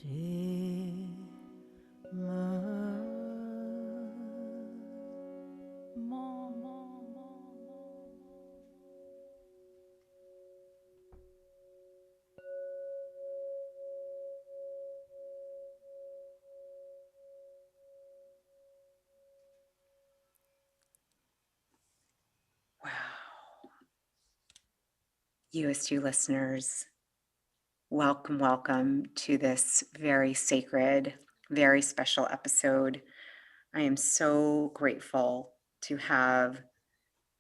Wow. Youest, you listeners, welcome to this very sacred, very special episode. I am so grateful to have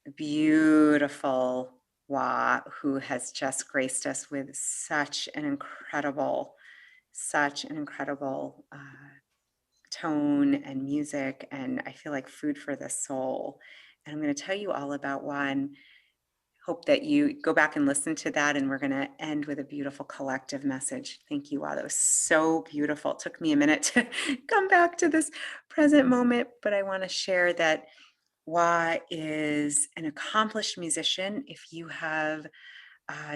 the beautiful Wa, who has just graced us with such an incredible tone and music, and I feel like food for the soul. And I'm going to tell you all about one. Hope that you go back and listen to that, and we're going to end with a beautiful collective message. Thank you. Wow, that was so beautiful. It took me a minute to come back to this present moment, but I want to share that Wa is an accomplished musician. If you have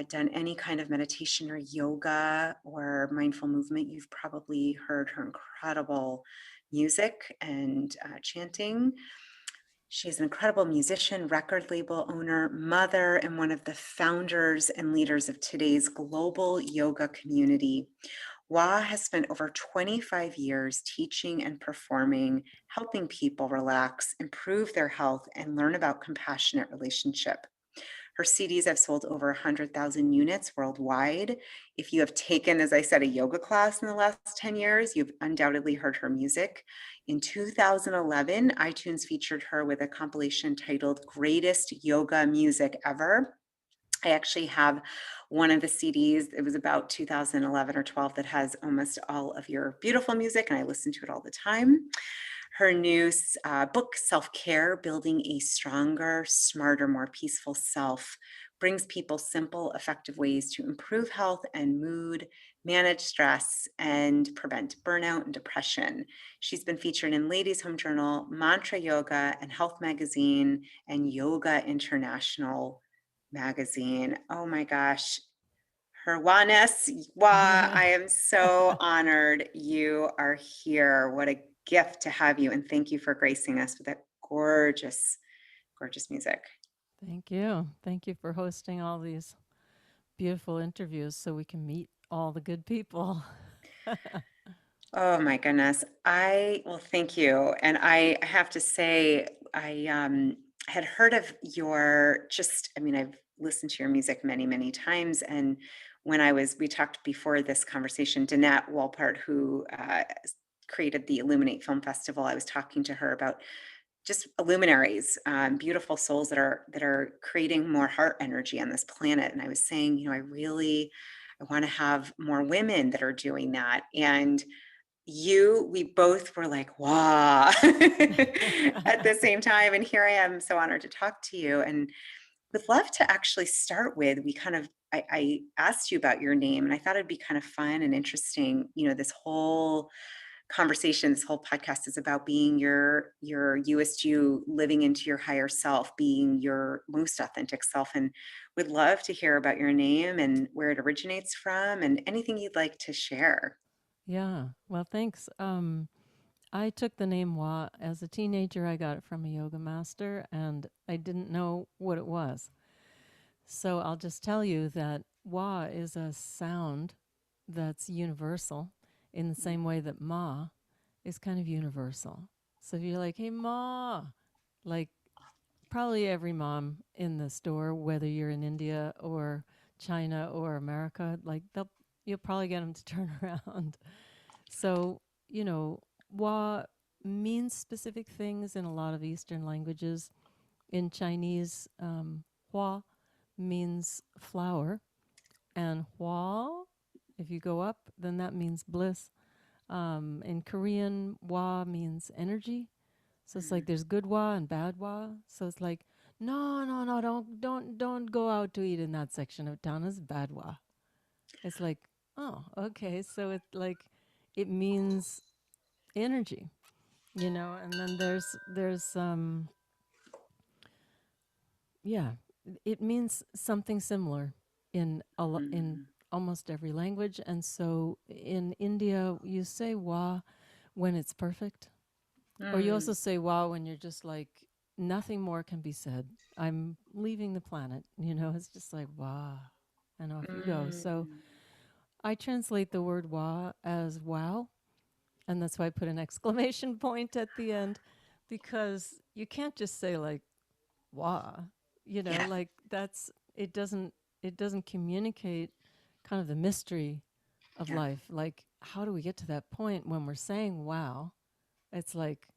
done any kind of meditation or yoga or mindful movement, you've probably heard her incredible music and chanting. She's an incredible musician, record label owner, mother, and one of the founders and leaders of today's global yoga community. Wa has spent over 25 years teaching and performing, helping people relax, improve their health, and learn about compassionate relationship. Her CDs have sold over 100,000 units worldwide. If you have taken, as I said, a yoga class in the last 10 years, you've undoubtedly heard her music. In 2011, iTunes featured her with a compilation titled Greatest Yoga Music Ever. I actually have one of the CDs, it was about 2011 or 12, that has almost all of your beautiful music, and I listen to it all the time. Her new book, Self-Care, Building a Stronger, Smarter, More Peaceful Self, brings people simple, effective ways to improve health and mood, manage stress, and prevent burnout and depression. She's been featured in Ladies Home Journal, Mantra Yoga, and Health Magazine, and Yoga International Magazine. Oh my gosh. Her Wa-ness, I am so honored you are here. What a gift to have you. And thank you for gracing us with that gorgeous, gorgeous music. Thank you. Thank you for hosting all these beautiful interviews so we can meet all the good people. Oh my goodness. Well, thank you. And I have to say, I had heard of I've listened to your music many, many times. And we talked before this conversation, Danette Walpart, who created the Illuminate Film Festival, I was talking to her about just luminaries, beautiful souls that are creating more heart energy on this planet. And I was saying, I want to have more women that are doing that. And we both were like, wow, at the same time. And here I am, so honored to talk to you. And would love to actually start with, I asked you about your name, and I thought it'd be kind of fun and interesting. This whole conversation, this whole podcast is about being your Youest you, living into your higher self, being your most authentic self. And would love to hear about your name and where it originates from and anything you'd like to share. Yeah. Well, thanks. I took the name Wa as a teenager. I got it from a yoga master and I didn't know what it was. So I'll just tell you that Wa is a sound that's universal in the same way that Ma is kind of universal. So if you're like, hey, Ma, like probably every mom in the store, whether you're in India or China or America, like you'll probably get them to turn around. So, Wa means specific things in a lot of Eastern languages. In Chinese, Hua means flower, and Hua, if you go up, then that means bliss. In Korean, Wa means energy. So it's like there's good Wa and bad Wa. So it's like, no, no, no, don't go out to eat in that section of town. It's bad Wa. It's like, oh, okay. So it means energy, and then there's yeah, it means something similar in almost every language. And so in India, you say wa when it's perfect, or you also Mm, say wa when you're just like, nothing more can be said. I'm leaving the planet. It's just like wa, and off you go. So mm. I translate the word wa as wow. And that's why I put an exclamation point at the end, because you can't just say like wah, Yeah, like it doesn't communicate kind of the mystery of yeah. life. Like, how do we get to that point when we're saying wow? It's like,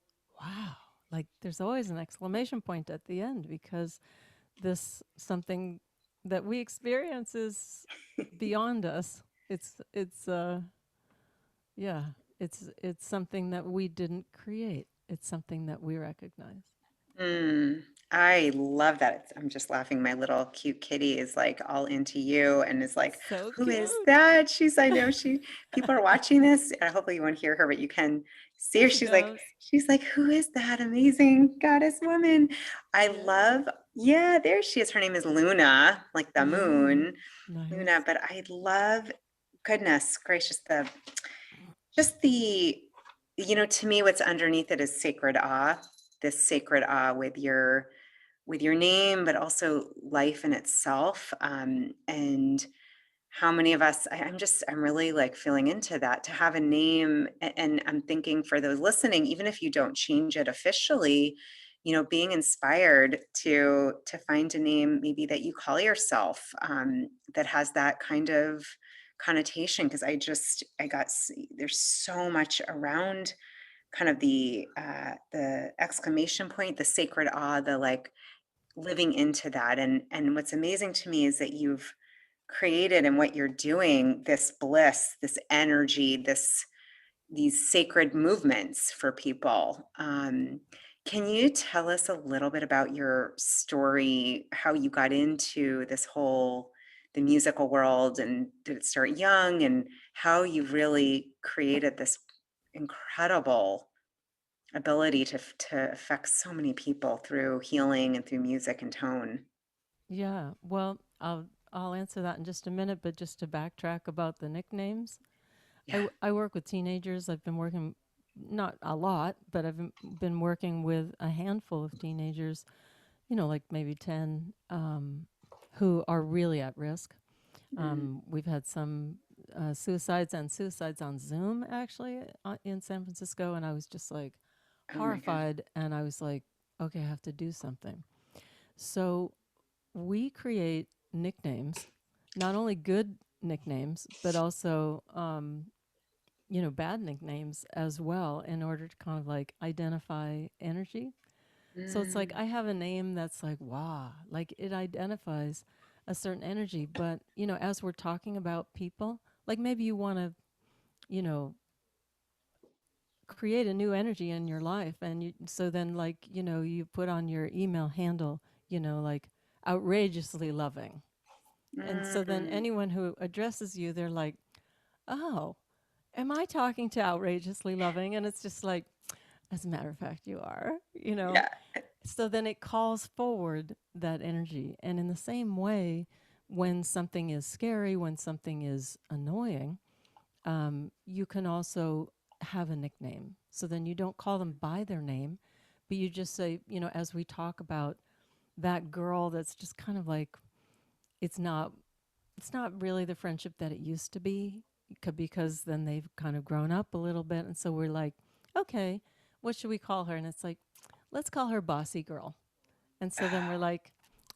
wow. Like, there's always an exclamation point at the end, because this something that we experience is beyond us. It's yeah, it's something that we didn't create. It's something that we recognize. Mm, I love that. I'm just laughing. My little cute kitty is like all into you and is like, So "Who is cute. that?" I know people are watching this. Hopefully you won't hear her, but you can see There her. she goes. She's like, "Who is that amazing goddess woman?" I Yeah. love, yeah, there she is. Her name is Luna, like the Mm, moon, Luna. nice. But I love, goodness gracious, just to me, what's underneath it is sacred awe, this sacred awe with your name, but also life in itself. And how many of us, I'm really like feeling into that to have a name. And I'm thinking for those listening, even if you don't change it officially, being inspired to find a name maybe that you call yourself, that has that kind of connotation. Because there's so much around kind of the exclamation point, the sacred awe, the like living into that. And what's amazing to me is that you've created in what you're doing this bliss, this energy, these sacred movements for people. Can you tell us a little bit about your story, how you got into the musical world, and did it start young, and how you've really created this incredible ability to affect so many people through healing and through music and tone? Yeah. Well, I'll answer that in just a minute, but just to backtrack about the nicknames, Yeah. I work with teenagers. I've been working, not a lot, but I've been working with a handful of teenagers, like maybe 10, who are really at risk. Mm. We've had some suicides, and suicides on Zoom, actually, in San Francisco. And I was just like Oh my God. horrified. And I was like, okay, I have to do something. So we create nicknames, not only good nicknames, but also, bad nicknames as well, in order to kind of like identify energy. So it's like Mm. I have a name that's like, wow, like it identifies a certain energy. But, as we're talking about people, like maybe you want to, you know, create a new energy in your life. And so then, like, you put on your email handle, like outrageously loving. And so then Mm. anyone who addresses you, they're like, oh, am I talking to outrageously loving? And it's just like, as a matter of fact, you are. Yeah. So then it calls forward that energy. And in the same way, when something is scary, when something is annoying, you can also have a nickname. So then you don't call them by their name, but you just say, as we talk about that girl that's just kind of like, it's not it's not really the friendship that it used to be, because then they've kind of grown up a little bit. And so we're like, okay, what should we call her? And it's like, let's call her Bossy Girl. And so then we're like,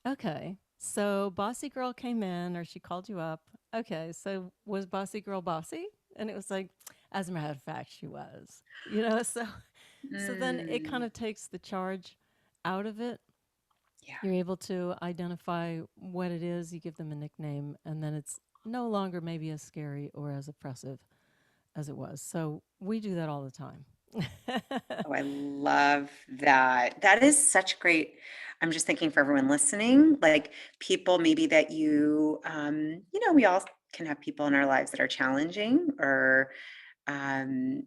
okay, so Bossy Girl came in, or she called you up. Okay, so was Bossy Girl bossy? And it was like, as a matter of fact, she was. So then it kind Mm. of takes the charge out of it. Yeah. You're able to identify what it is, you give them a nickname, and then it's no longer maybe as scary or as oppressive as it was. So we do that all the time. Oh, I love that. That is such great. I'm just thinking for everyone listening, like people maybe that we all can have people in our lives that are challenging, or um,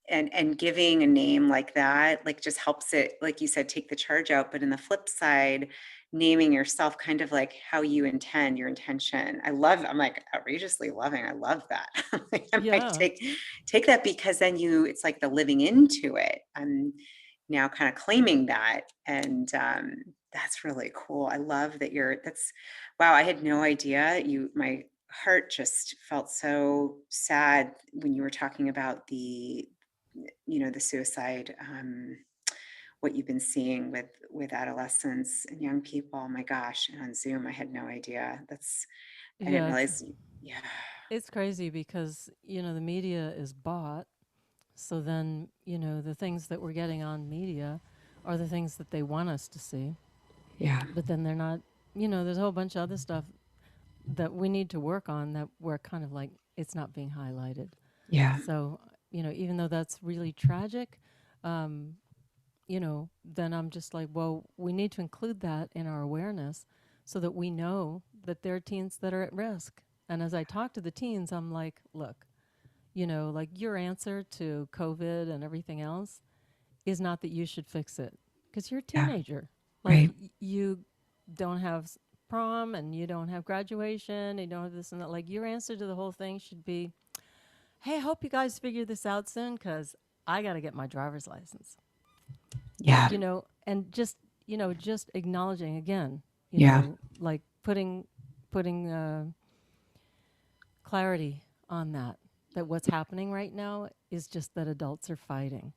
and giving a name like that, like just helps it, like you said, take the charge out. But in the flip side, naming yourself kind of like how you intend, your intention. I'm like outrageously loving. I love that. Like, I might Yeah. take that because then it's like the living into it. I'm now kind of claiming that. And that's really cool. I love that wow, I had no idea. My heart just felt so sad when you were talking about the suicide, what you've been seeing with adolescents and young people. Oh my gosh, and on Zoom, I had no idea. I didn't Yeah, realize. Yeah, it's crazy because, the media is bought. So then, the things that we're getting on media are the things that they want us to see. yeah, But then they're not, there's a whole bunch of other stuff that we need to work on that we're kind of like, it's not being highlighted. yeah, So, even though that's really tragic, um, then I'm just like, well, we need to include that in our awareness so that we know that there are teens that are at risk. And as I talk to the teens, I'm like, look, like your answer to COVID and everything else is not that you should fix it because you're a yeah. teenager. Like Right. you don't have prom and you don't have graduation, you don't have this and that. Like your answer to the whole thing should be, hey, I hope you guys figure this out soon because I got to get my driver's license. Yeah, And just acknowledging again, yeah. like putting clarity on that what's happening right now is just that adults are fighting.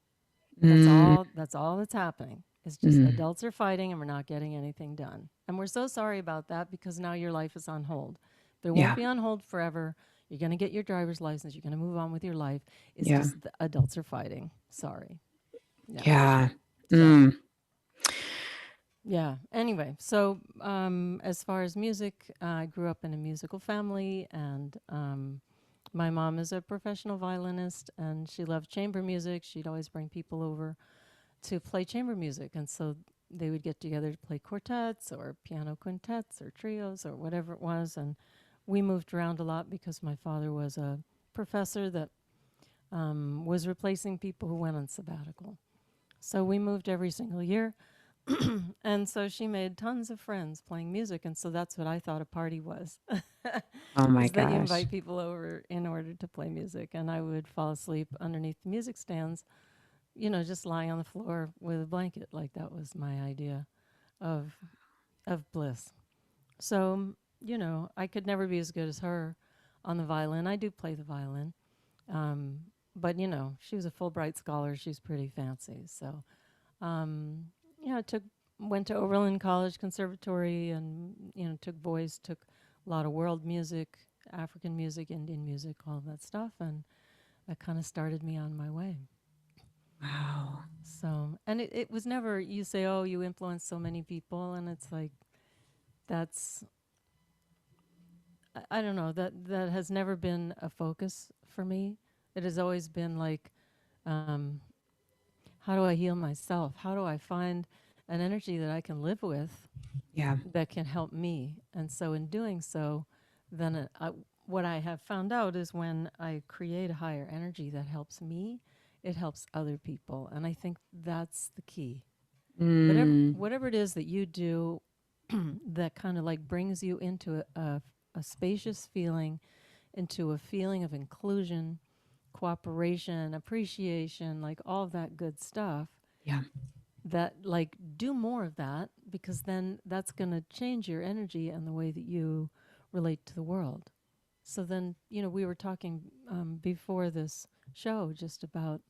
Mm, That's all that's happening. It's just mm, adults are fighting and we're not getting anything done. And we're so sorry about that because now your life is on hold. But it won't yeah, be on hold forever. You're going to get your driver's license. You're going to move on with your life. It's yeah, just the adults are fighting. Sorry. Yeah. yeah. So, Mm, yeah. Anyway, so as far as music, I grew up in a musical family, and my mom is a professional violinist, and she loved chamber music. She'd always bring people over to play chamber music. And so they would get together to play quartets or piano quintets or trios or whatever it was. And we moved around a lot because my father was a professor that was replacing people who went on sabbatical. So we moved every single year. And so she made tons of friends playing music. And so that's what I thought a party was, oh my is that you gosh. invite people over in order to play music. And I would fall asleep underneath the music stands, just lying on the floor with a blanket. Like that was my idea of bliss. So, I could never be as good as her on the violin. I do play the violin. Um, but she was a Fulbright scholar. She's pretty fancy. So, um, I went to Oberlin College Conservatory and, took voice, took a lot of world music, African music, Indian music, all of that stuff. And that kind of started me on my way. Wow. So, and it was never, you say, oh, you influenced so many people. And it's like, that's, I don't know, that has never been a focus for me. It has always been like, um, how do I heal myself? How do I find an energy that I can live with Yeah. that can help me? And so, in doing so, then what I have found out is when I create a higher energy that helps me, it helps other people. And I think that's the key. Mm, Whatever it is that you do that kind of like brings you into a spacious feeling, into a feeling of inclusion, cooperation, appreciation, like all of that good stuff, yeah. that like do more of that because then that's going to change your energy and the way that you relate to the world. So then, we were talking before this show just about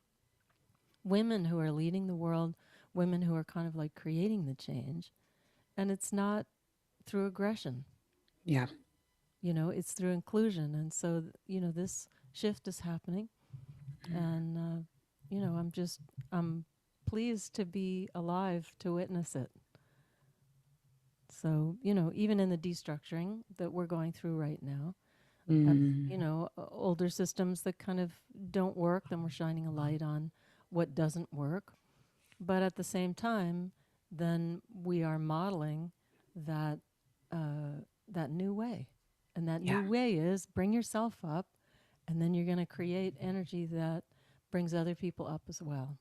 women who are leading the world, women who are kind of like creating the change. And it's not through aggression, Yeah. it's through inclusion. And so, this shift is happening. And, I'm pleased to be alive to witness it. So, even in the destructuring that we're going through right now, of, Mm, older systems that kind of don't work, then we're shining a light on what doesn't work. But at the same time, then we are modeling that that new way, and that yeah. new way is bring yourself up, and then you're going to create energy that brings other people up as well.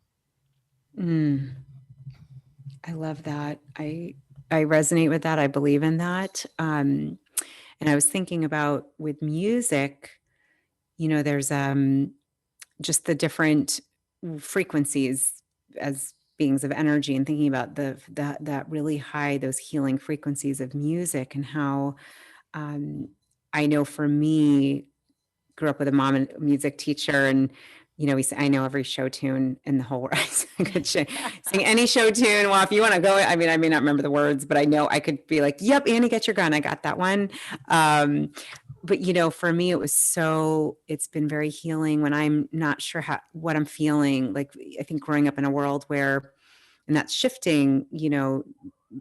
Mm, I love that. I resonate with that. I believe in that. And I was thinking about with music, there's just the different frequencies as beings of energy, and thinking about that really high, those healing frequencies of music, and how um, I know for me, grew up with a mom and music teacher, and I know every show tune in the whole world. I could sing any show tune. Well, if you want to go, I mean, I may not remember the words, but I know I could be like, "Yep, Annie, get your gun. I got that one." Um, but for me, it's been very healing when I'm not sure what I'm feeling. Like, I think growing up in a world where, and that's shifting,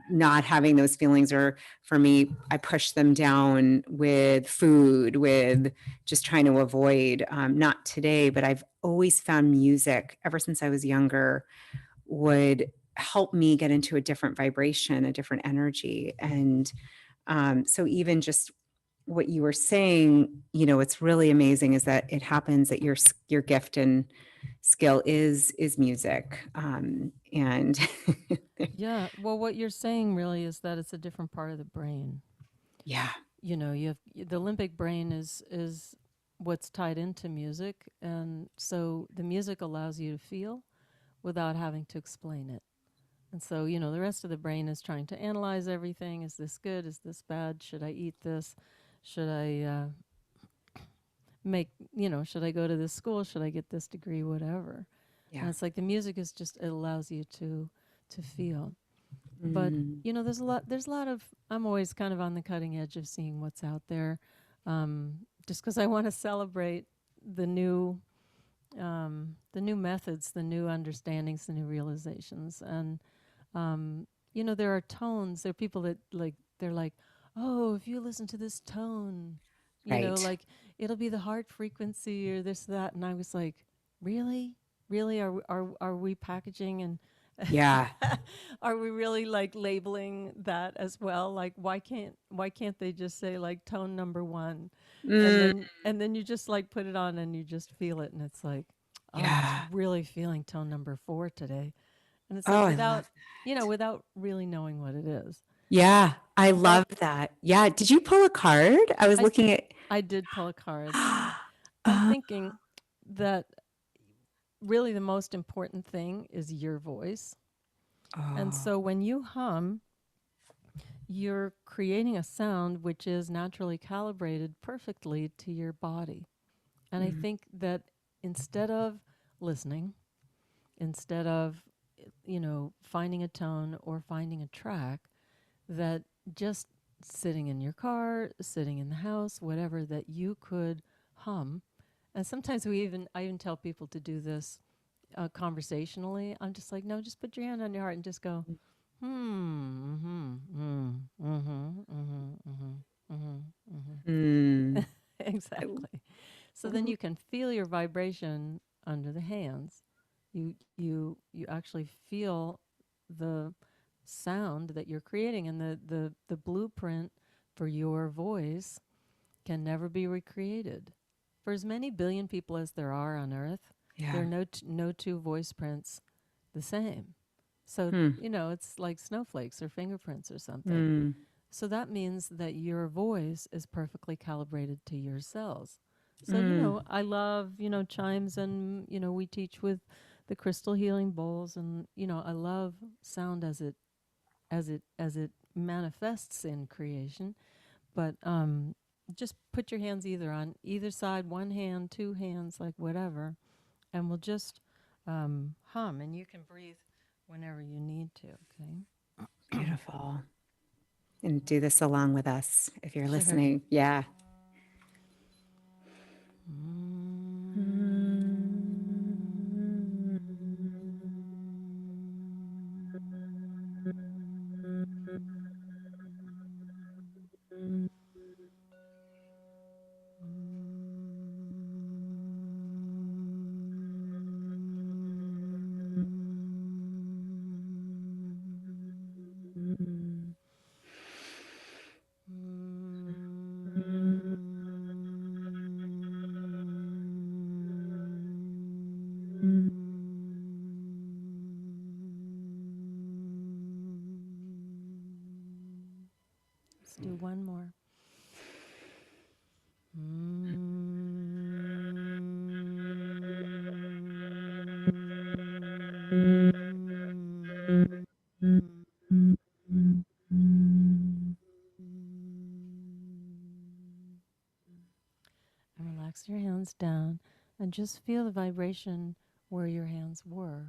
not having those feelings, or for me, I push them down with food, with just trying to avoid, not today, but I've always found music ever since I was younger would help me get into a different vibration, a different energy. And so even just what you were saying, what's really amazing is that it happens that your gift and skill is music. And Yeah. Well, what you're saying really is that it's a different part of the brain. yeah, You have the limbic brain is what's tied into music, and so the music allows you to feel without having to explain it. And so, the rest of the brain is trying to analyze everything. Is this good? Is this bad? Should I eat this? Should I should I go to this school? Should I get this degree? Whatever. And yeah. it's like the music is just, it allows you to feel. But, Mm, there's a lot of, I'm always kind of on the cutting edge of seeing what's out there. Just because I want to celebrate the new the new methods, the new understandings, the new realizations. And there are tones. There are people that they're like, oh, if you listen to this tone, right. like it'll be the heart frequency or this, that. And I was like, really? Really? Are we packaging and Yeah. are we really like labeling that as well? Like why can't they just say like tone number one, and Mm, then you just like put it on and you just feel it, and it's like, oh, I was yeah. really feeling tone number 4 today. And it's Oh, like I love that. without really knowing what it is. Yeah, I But love that. Yeah. Did you pull a card? I was I looking at. I did pull a card. I'm Oh, thinking that really the most important thing is your voice. And oh, so when you hum, you're creating a sound which is naturally calibrated perfectly to your body. And I mm, think that instead of listening, instead of finding a tone or finding a track, that just sitting in your car, sitting in the house, whatever, that you could hum. And sometimes I even tell people to do this conversationally. I'm just like, no, just put your hand on your heart and just go, mm-hmm, mm, mm-hmm, mm-hmm, mm-hmm, mm-hmm, mm-hmm. mm. I Exactly. So then l- you can feel your vibration under the hands. You actually feel the sound that you're creating, and the blueprint for your voice can never be recreated. For as many billion people as there are on Earth, there Yeah. are no two voice prints the same. So, Hmm. it's like snowflakes or fingerprints or something. Mm, So that means that your voice is perfectly calibrated to your cells. So, mm. I love, chimes, and, we teach with the crystal healing bowls, and, I love sound as it manifests in creation. But just put your hands either on either side, one hand, two hands, like whatever, and we'll just hum, and you can breathe whenever you need to. Okay. Beautiful. And do this along with us if you're Sure. listening. Yeah. one more. Mm. And relax your hands down and just feel the vibration where your hands were.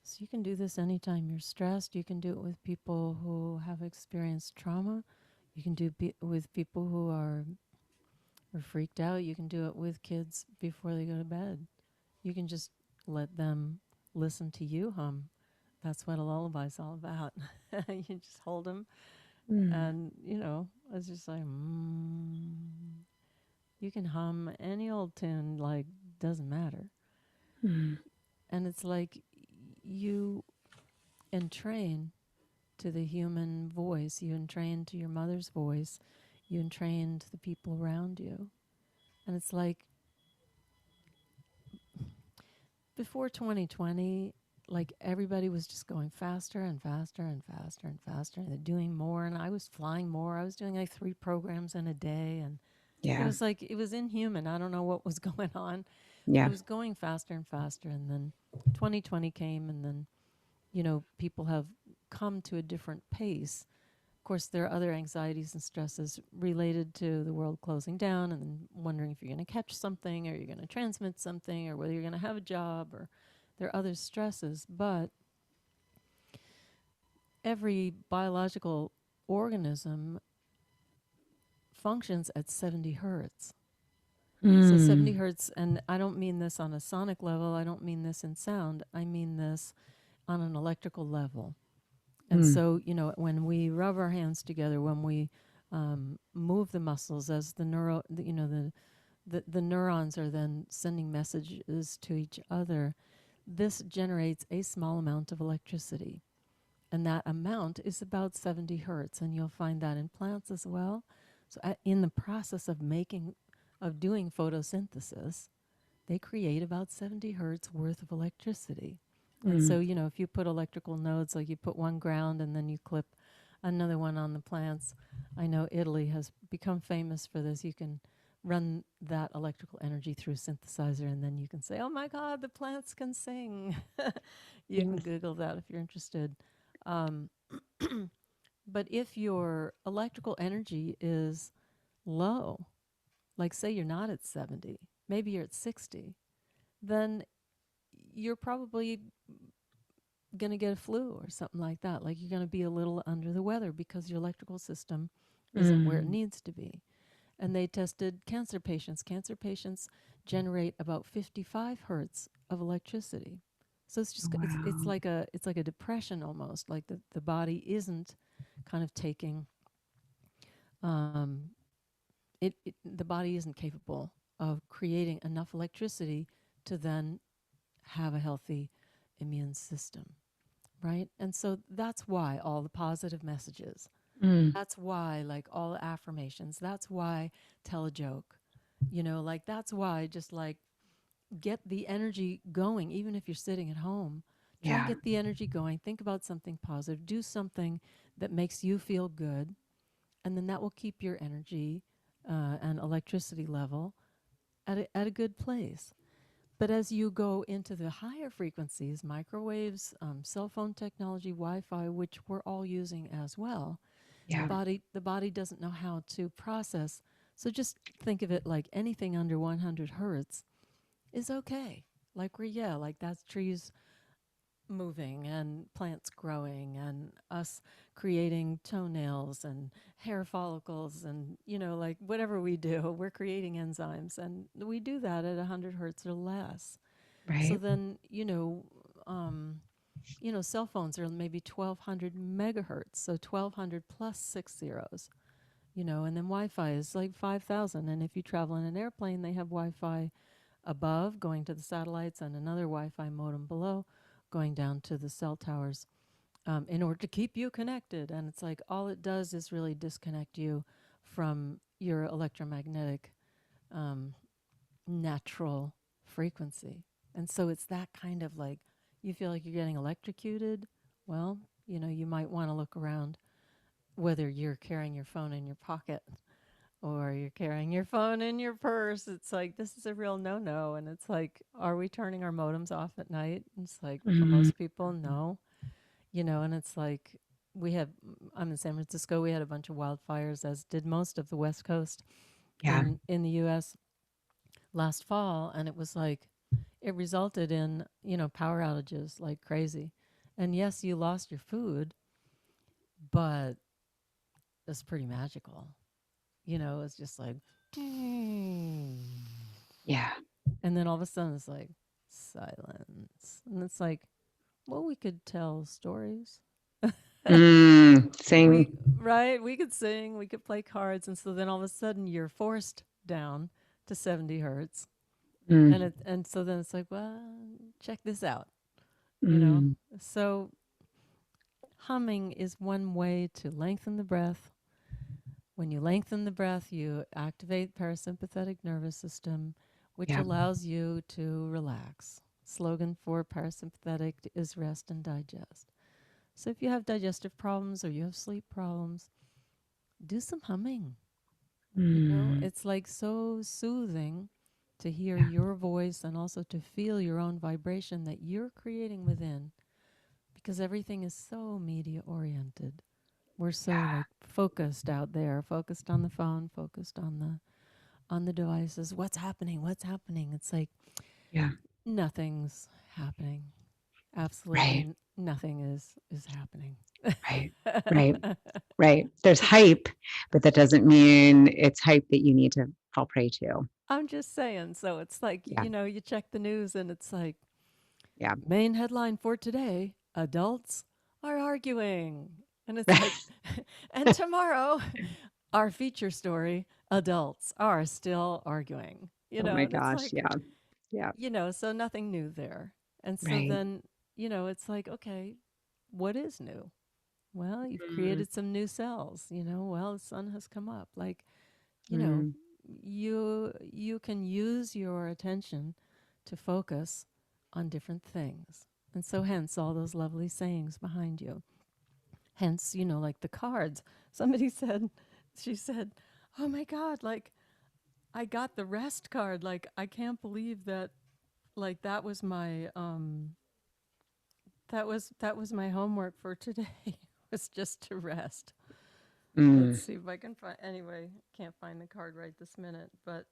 So you can do this anytime you're stressed. You can do it with people who have experienced trauma. You can do it with people who are freaked out. You can do it with kids before they go to bed. You can just let them listen to you hum. That's what a lullaby's all about. You just hold them, Mm, and it's just like you can hum any old tune, like doesn't matter. mm, And it's like you entrain to the human voice, you entrain to your mother's voice, you entrain to the people around you. And it's like before 2020, like everybody was just going faster and faster and faster and faster, and they're doing more. And I was flying more. I was doing like 3 programs in a day, and it yeah. was like it was inhuman. I don't know what was going on, but Yeah. it was going faster and faster. And then 2020 came, and then people have come to a different pace. Of course, there are other anxieties and stresses related to the world closing down, and then wondering if you're going to catch something, or you're going to transmit something, or whether you're going to have a job, or there are other stresses. But every biological organism functions at 70 hertz. So 70 Mm, hertz, and I don't mean this on a sonic level, I don't mean this in sound, I mean this on an electrical level. And mm, so, when we rub our hands together, when we move the muscles, as the neurons are then sending messages to each other, this generates a small amount of electricity. And that amount is about 70 hertz. And you'll find that in plants as well. So, in the process of doing photosynthesis, they create about 70 hertz worth of electricity. And mm. so, if you put electrical nodes, like you put one ground and then you clip another one on the plants, I know Italy has become famous for this. You can run that electrical energy through a synthesizer, and then you can say, oh my God, the plants can sing. You can Yes. Google that if you're interested. Um, but if your electrical energy is low, like say you're not at 70, maybe you're at 60, then you're probably going to get a flu or something like that. Like you're going to be a little under the weather because your electrical system isn't where it Mm, needs to be. And they tested cancer patients. Cancer patients generate about 55 hertz of electricity. So it's just wow. it's like a depression almost. Like the body isn't kind of taking um, the body isn't capable of creating enough electricity to then have a healthy immune system, right? And so that's why all the positive messages, Mm, that's why like all the affirmations, that's why tell a joke, like that's why just like get the energy going, even if you're sitting at home. Try and yeah. get the energy going. Think about something positive. Do something that makes you feel good, and then that will keep your energy and electricity level at a good place. But as you go into the higher frequencies, microwaves, cell phone technology, Wi-Fi, which we're all using as well, Yeah. the body doesn't know how to process. So just think of it like anything under 100 hertz is okay. Like like that's trees moving and plants growing and us creating toenails and hair follicles, and like whatever we do, we're creating enzymes, and we do that at 100 hertz or less. So Right. then, cell phones are maybe 1200 megahertz, so 1200 plus 6 zeros, and then Wi-Fi is like 5000. And if you travel in an airplane, they have Wi-Fi above going to the satellites and another Wi-Fi modem below going down to the cell towers, in order to keep you connected. And it's like all it does is really disconnect you from your electromagnetic um, natural frequency. And so it's that kind of like, you feel like you're getting electrocuted. Well, you might want to look around, whether you're carrying your phone in your pocket or you're carrying your phone in your purse. It's like, this is a real no no. And it's like, are we turning our modems off at night? And it's like, for Mm. most people, no. And it's like, I'm in San Francisco. We had a bunch of wildfires, as did most of the West Coast Yeah. in the US last fall. And it was like, it resulted in, power outages like crazy. And yes, you lost your food, but it's pretty magical. It's just like, and Yeah. then all of a sudden it's like silence. And it's like, well, we could tell stories. Sing. Right? We could sing, we could play cards. And so then all of a sudden you're forced down to 70 hertz. Mm. And so then it's like, well, check this out, you know? Mm. So humming is one way to lengthen the breath. When you lengthen the breath, you activate parasympathetic nervous system, which Yeah. allows you to relax. Slogan for parasympathetic is rest and digest. So if you have digestive problems or you have sleep problems, do some humming. Mm. It's like so soothing to hear Yeah. your voice and also to feel your own vibration that you're creating within, because everything is so media oriented. We're so Yeah. like focused out there, focused on the phone, focused on the devices. What's happening? What's happening? It's like Yeah. nothing's happening. Absolutely Right. nothing is happening. Right. Right. Right. There's hype, but that doesn't mean it's hype that you need to fall prey to. I'm just saying. So it's like, Yeah. you check the news and it's like, Yeah. main headline for today, adults are arguing. And it's like, and tomorrow, our feature story, adults are still arguing. Oh my And it's gosh. like, Yeah. Yeah. so nothing new there. And so Right. then, it's like, okay, what is new? Well, you've Mm. created some new cells, well, the sun has come up. Like, you know, Mm. you can use your attention to focus on different things. And so hence all those lovely sayings behind you. Hence, like the cards. Somebody said, she said, "Oh my god, like I got the rest card. Like I can't believe that like that was my homework for today was just to rest." Let's Mm. see if I can find anyway, can't find the card right this minute, but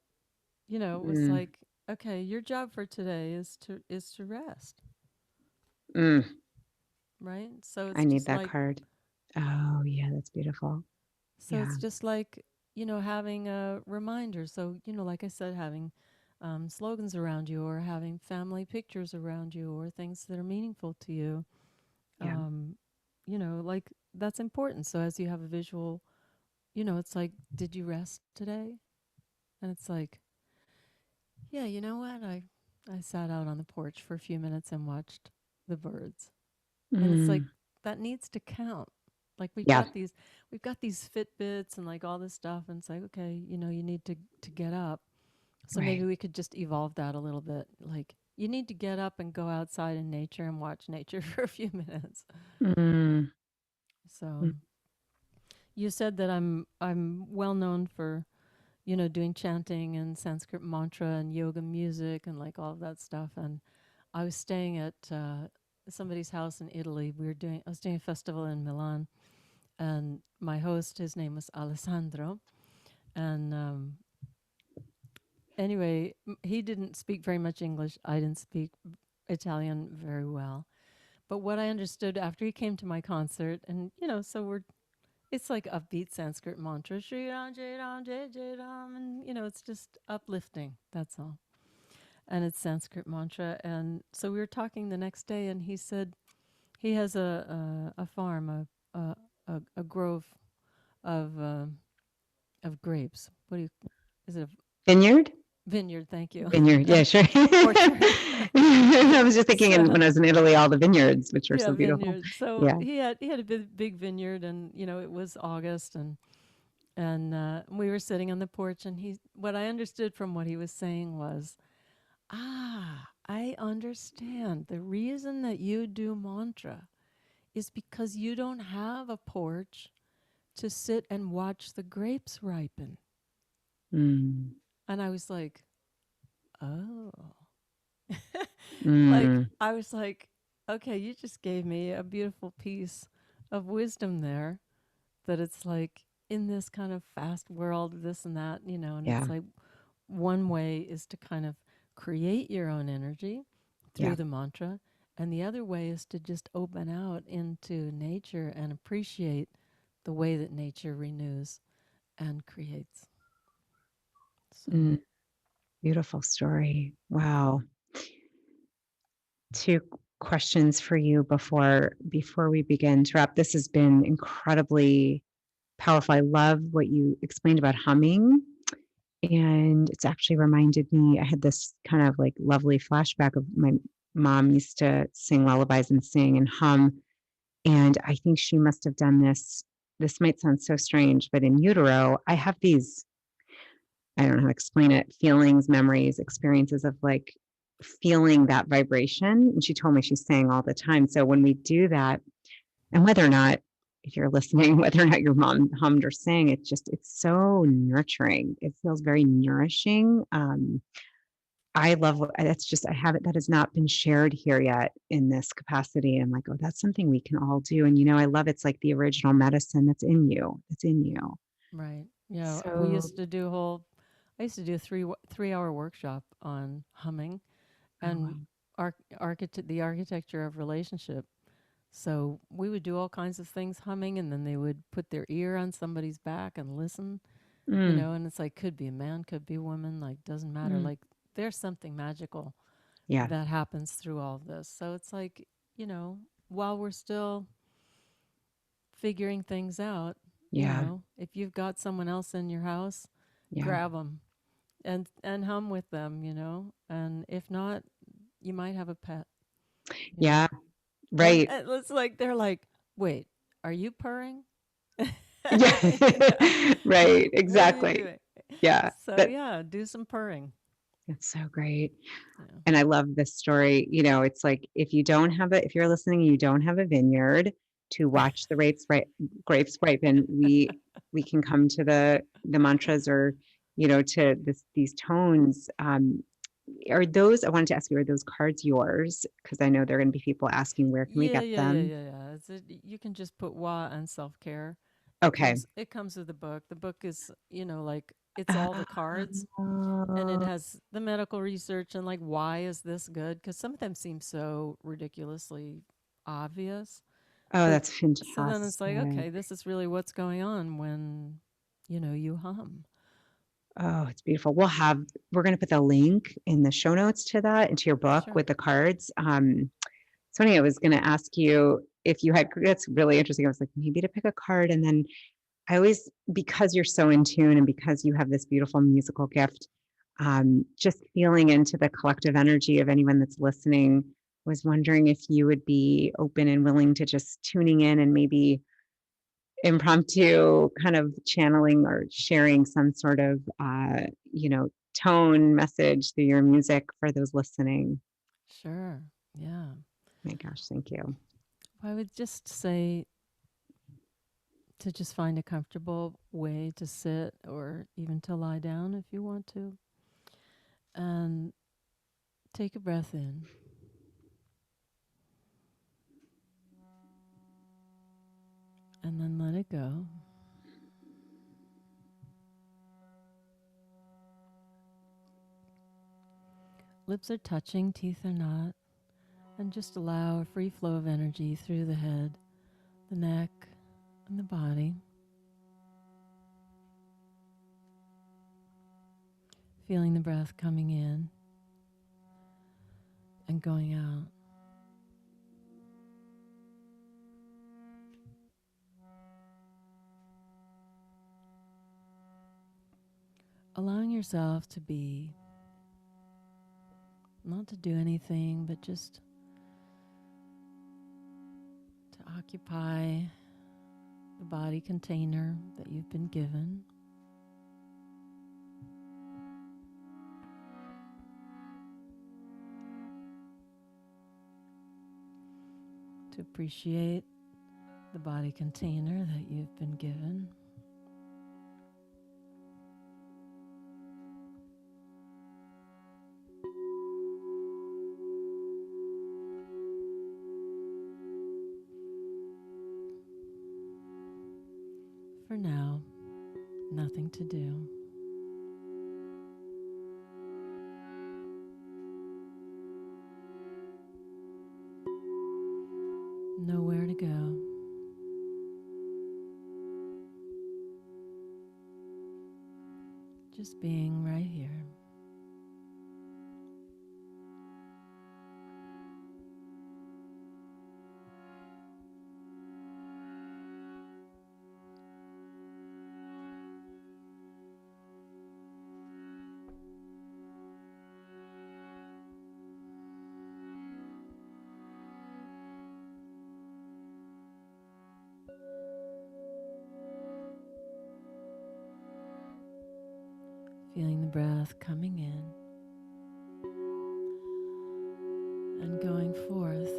it was Mm. like, okay, your job for today is to rest, Mm. right? So I it's need just that like card. Oh, yeah. That's beautiful. so Yeah. it's just like, having a reminder. So, like I said, having slogans around you or having family pictures around you or things that are meaningful to you. Yeah. Um, like that's important. So as you have a visual, it's like, did you rest today? And it's like, yeah, you know what? I sat out on the porch for a few minutes and watched the birds. And it's like Mm. that needs to count. Like Yeah. we've got these Fitbits and like all this stuff, and it's like, okay, you need to get up. So maybe Right. we could just evolve that a little bit. Like you need to get up and go outside in nature and watch nature for a few minutes. Mm. So Mm. you said that I'm well known for doing chanting and Sanskrit mantra and yoga music and like all of that stuff. And I was staying at somebody's house in Italy. I was doing a festival in Milan, and my host, his name was Alessandro. And anyway, he didn't speak very much English. I didn't speak Italian very well. But what I understood after he came to my concert, and so it's like upbeat Sanskrit mantra, Shri Ram, Jai Ram, Jai Jai Ram, and it's just uplifting. That's all. And it's Sanskrit mantra. And so we were talking the next day, and he said he has a farm, a grove of grapes. What do you? Is it a Vineyard? vineyard? Thank you. Vineyard. Yeah, sure. Orchard. I was just thinking when So I was in Italy, all the vineyards, which are yeah, so beautiful. vineyard. So Yeah. he had a big vineyard, and it was August, and we were sitting on the porch, and what I understood from what he was saying was, I understand. The reason that you do mantra is because you don't have a porch to sit and watch the grapes ripen. Mm, And I was like, oh. Like, mm, I was like, okay, you just gave me a beautiful piece of wisdom there that it's like in this kind of fast world, this and that, and yeah, it's like one way is to kind of create your own energy through yeah. the mantra. And the other way is to just open out into nature and appreciate the way that nature renews and creates. So, Mm, beautiful story. Wow. Two questions for you before we begin to wrap. This has been incredibly powerful. I love what you explained about humming. And it's actually reminded me, I had this kind of like lovely flashback of my mom used to sing lullabies and sing and hum. And I think she must have done this. This might sound so strange, but in utero, I have these, I don't know how to explain it, feelings, memories, experiences of like feeling that vibration. And she told me she sang all the time. So when we do that, and whether or not, if you're listening, whether or not your mom hummed or sang, it's so nurturing. It feels very nourishing. I love that's just, I haven't, that has not been shared here yet in this capacity. I'm like, oh, that's something we can all do. And, I love it's like the original medicine that's in you. It's in you. right. Yeah, we So, used to do I used to do a 3 hour workshop on humming oh, and wow. the architecture of relationship. So we would do all kinds of things humming, and then they would put their ear on somebody's back and listen, Mm, and it's like could be a man, could be a woman, like doesn't matter. mm, Like there's something magical yeah. that happens through all of this. So it's like, while we're still figuring things out, Yeah. if you've got someone else in your house, Yeah. grab them and hum with them, And if not, you might have a pet, you know. Yeah. And, Right. and it's like they're like, "Wait, are you purring?" You know, Yeah. Right. what are you Exactly. doing? Yeah. So yeah, do some purring. That's so great. Yeah. And I love this story. It's like if you're listening and you don't have a vineyard to watch the grapes ripen, we can come to the mantras or, to these tones. I wanted to ask you, are those cards yours? Because I know there are going to be people asking, where can we Yeah, get yeah, yeah, them? yeah, yeah. You can just put wa and self care. It Okay. comes it comes with the book. The book is, like it's all the cards, and it Oh, has the medical research and like why is this good? Because some of them seem so ridiculously obvious. But that's so then it's like, fantastic. okay, this is really what's going on when, you hum. Oh, it's beautiful. We're going to put the link in the show notes to that, into your book Sure. with the cards. It's funny, I was going to ask you if you had, that's really interesting. I was like, maybe to pick a card. And then I always, because you're so in tune and because you have this beautiful musical gift, just feeling into the collective energy of anyone that's listening, was wondering if you would be open and willing to just tuning in and maybe impromptu kind of channeling or sharing some sort of, tone message through your music for those listening. Sure. Yeah. My gosh, thank you. I would just say to just find a comfortable way to sit or even to lie down if you want to. And take a breath in and then let it go. Lips are touching, teeth are not. And just allow a free flow of energy through the head, the neck, and the body. Feeling the breath coming in and going out. Allowing yourself to be, not to do anything, but just to occupy the body container that you've been given. to appreciate the body container that you've been given. For now, nothing to do. Nowhere to go. Just being right here. Feeling the breath coming in and going forth.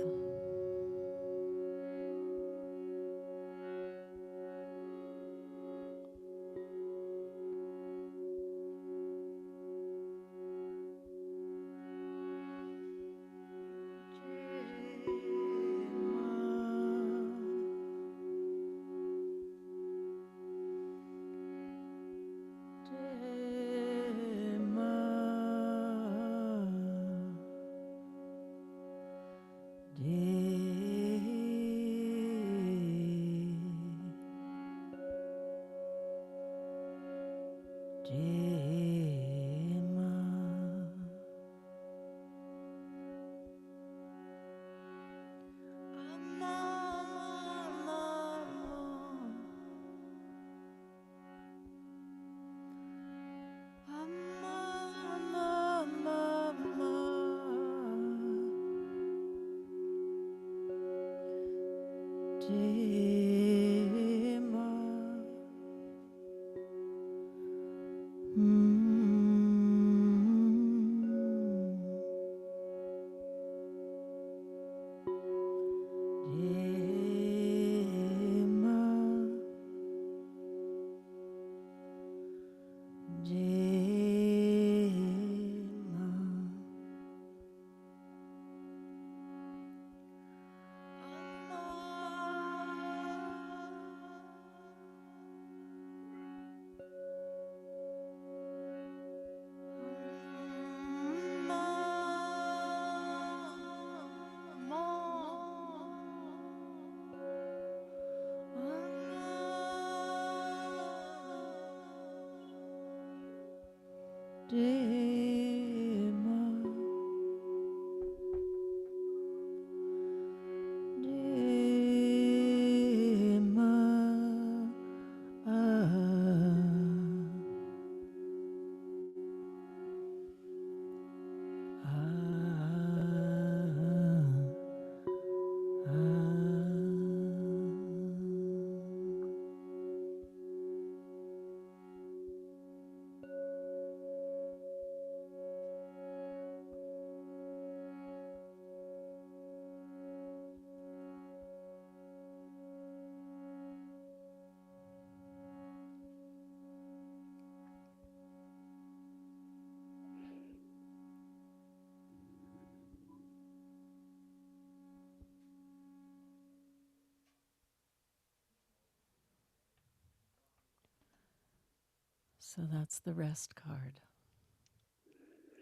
So that's the rest card.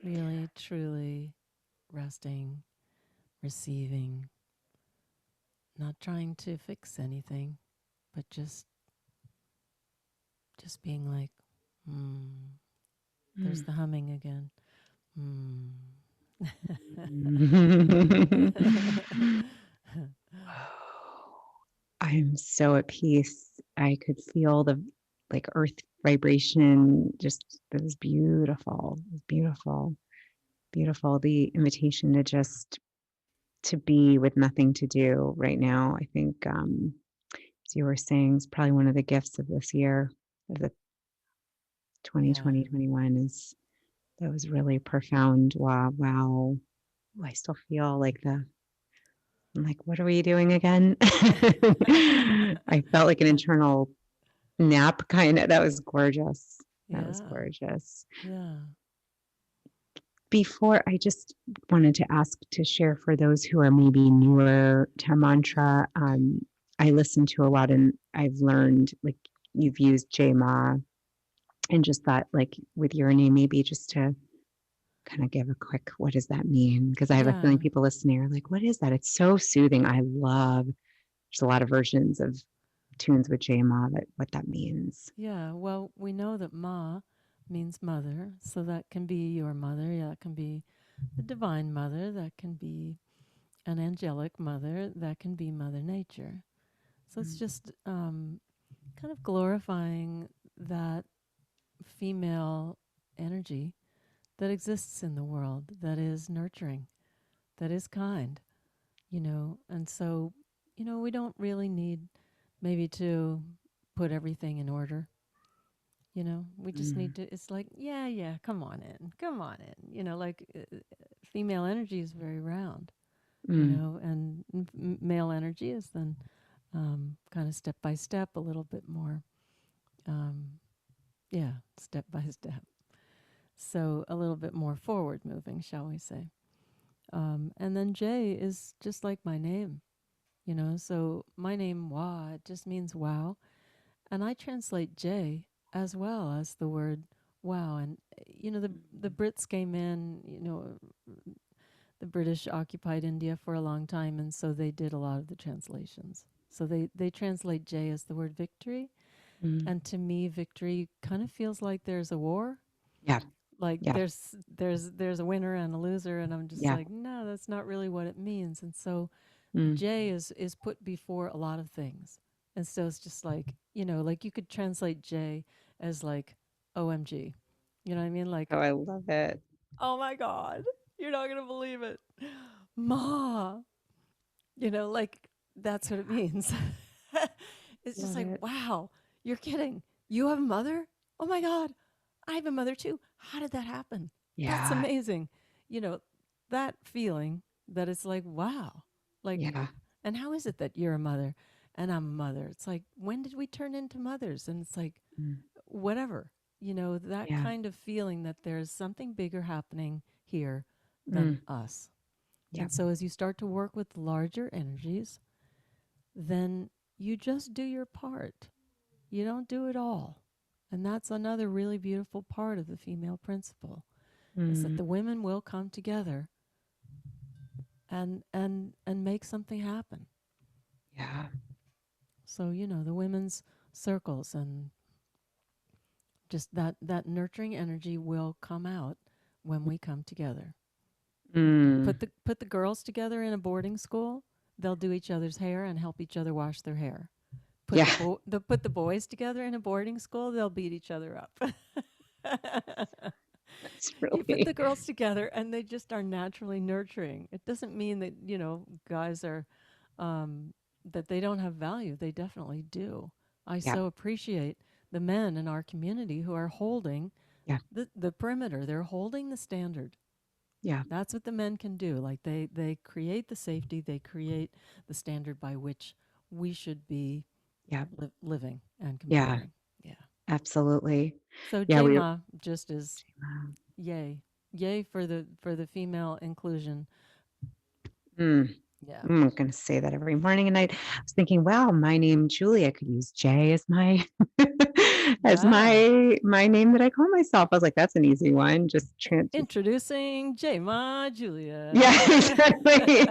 Really, truly resting, receiving, not trying to fix anything, but just being like, there's the humming again. I'm so at peace. I could feel the like earth vibration. Just it was beautiful. It was beautiful. Beautiful. The invitation to just to be with nothing to do right now. I think as you were saying, is probably one of the gifts of this year, of the Yeah. 2021 is that was really profound. Wow. Wow. Ooh, I still feel like the I'm like, what are we doing again? I felt like an internal nap kind of. That was gorgeous. That was Yeah. gorgeous. Yeah. Before, I just wanted to ask to share for those who are maybe newer to mantra. I listen to a lot and I've learned like you've used JMA and just thought like with your name, maybe just to kind of give a quick, what does that mean? Because I have a feeling Yeah. people listening are like, what is that? It's so soothing. I love, there's a lot of versions of tunes with JMA that what that means. Yeah. Well, we know that Ma means mother, so that can be your mother. Yeah, that can be the divine mother. That can be an angelic mother. That can be Mother Nature. So it's Mm, just kind of glorifying that female energy that exists in the world, that is nurturing, that is kind, And so, we don't really need maybe to put everything in order. We just mm, need to, it's like, yeah, yeah, come on in. Female energy is very round, mm. and male energy is then kind of step by step, a little bit more, um, yeah, step by step. So a little bit more forward moving, shall we say. And then J is just like my name, So my name, Wa, it just means wow. And I translate J as well as the word wow. And, the Brits came in, the British occupied India for a long time. And so they did a lot of the translations. So they translate J as the word victory. Mm. And to me, victory kind of feels like there's a war, Yeah, like yeah, there's a winner and a loser, and I'm just yeah. like, no, that's not really what it means. And so Mm. J is put before a lot of things, and so it's just like, like you could translate J as like OMG, you know what I mean, like, Oh, I love it. oh my god, you're not gonna believe it, Ma, like that's what it means. It's just Love like, it. wow, you're kidding, you have a mother, oh my god, I have a mother too. How did that happen? That's Yeah, amazing. You know, that feeling that it's like, wow. Like, yeah. and how is it that you're a mother and I'm a mother? It's like, when did we turn into mothers? And it's like, Mm. whatever, that Yeah. kind of feeling that there's something bigger happening here than Mm. us. Yeah. And so as you start to work with larger energies, then you just do your part. You don't do it all. And that's another really beautiful part of the female principle, is that Mm. the women will come together and make something happen. Yeah. So, the women's circles and just that nurturing energy will come out when we come together. Mm. Put the girls together in a boarding school, they'll do each other's hair and help each other wash their hair. Yeah. Put the boys together in a boarding school, they'll beat each other up. That's You put the really, girls together and they just are naturally nurturing. It doesn't mean that, guys are, that they don't have value. They definitely do. I yeah. so appreciate the men in our community who are holding Yeah. the perimeter. They're holding the standard. Yeah. That's what the men can do. Like they create the safety, they create the standard by which we should be Yeah. living and Yeah. comparing. Yeah. Absolutely. So Yeah. We, JMA just is yay. Yay for the female inclusion. mm. Yeah. I'm going to say that every morning and night. I was thinking, wow, my name Julie. I could use J as my as Yeah. my name that I call myself. I was like, that's an easy one. Just Introducing JMA yeah, Julia. exactly.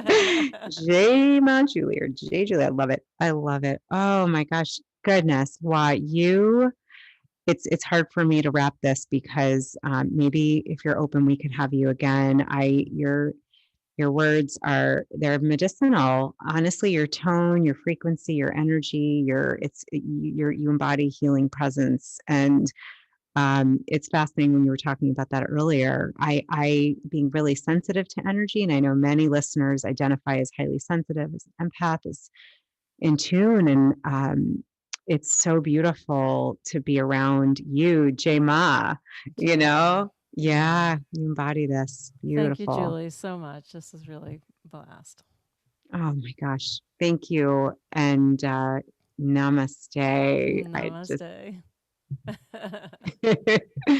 J Mount Julie or J Julie. I love it. I love it. Oh my gosh, goodness. Why you? It's hard for me to wrap this because maybe if you're open, we could have you again. Your words are they're medicinal. Honestly, your tone, your frequency, your energy, you embody healing presence. And it's fascinating when you were talking about that earlier. I being really sensitive to energy, and I know many listeners identify as highly sensitive, as an empath, as in tune, and it's so beautiful to be around you, J Ma. You JMA. know, Yeah. yeah, you embody this. Thank you, Beautiful. Julie, so much. This is really a blast. Oh my gosh. Thank you. And namaste. I just Namaste.